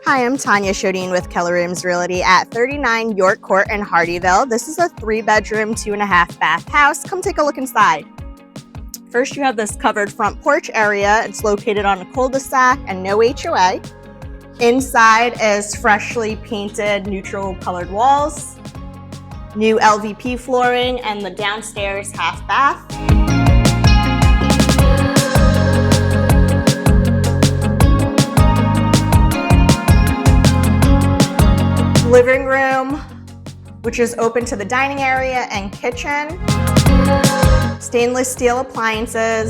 Hi, I'm Tanya Shodine with Keller Williams Realty at 39 York Court in Hardeeville. This is a 3-bedroom, 2.5-bath house. Come take a look inside. First, you have this covered front porch area. It's located on a cul-de-sac and no HOA. Inside is freshly painted neutral colored walls, new LVP flooring, and the downstairs half bath. Living room, which is open to the dining area and kitchen. Stainless steel appliances,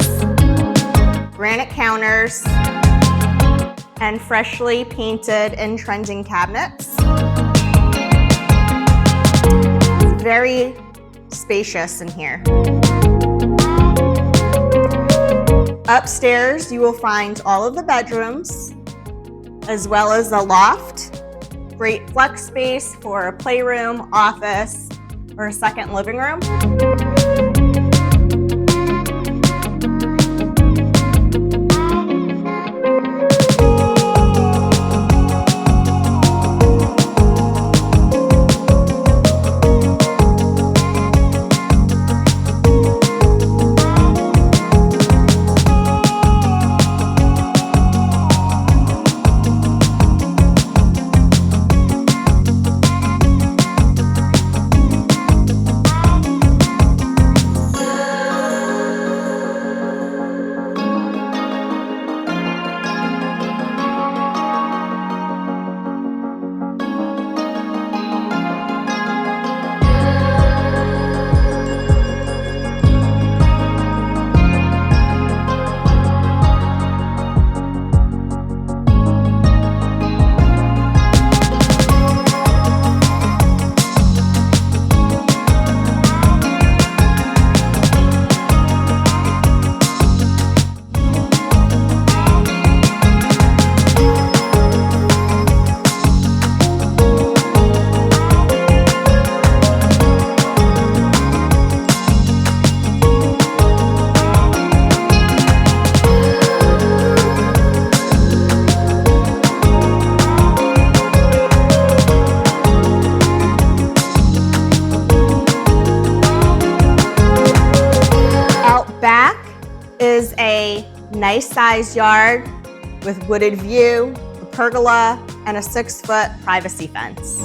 granite counters, and freshly painted and trending cabinets. It's very spacious in here. Upstairs, you will find all of the bedrooms, as well as the loft. Great flex space for a playroom, office, or a second living room. Back is a nice sized yard with wooded view, a pergola, and a 6-foot privacy fence.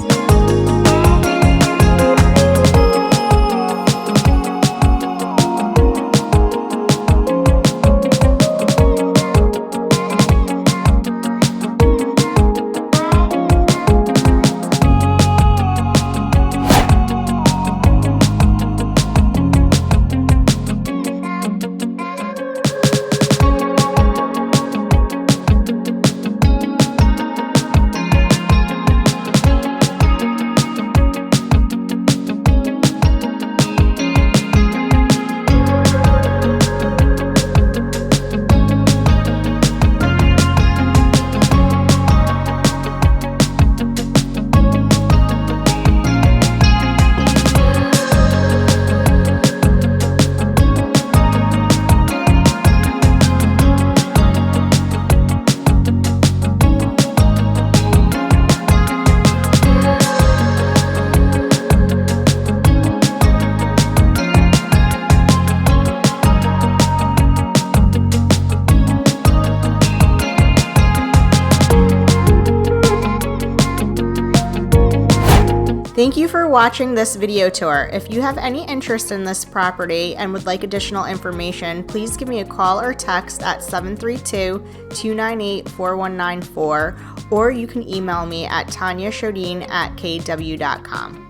Thank you for watching this video tour. If you have any interest in this property and would like additional information, please give me a call or text at 732-298-4194, or you can email me at tanyashodine@kw.com.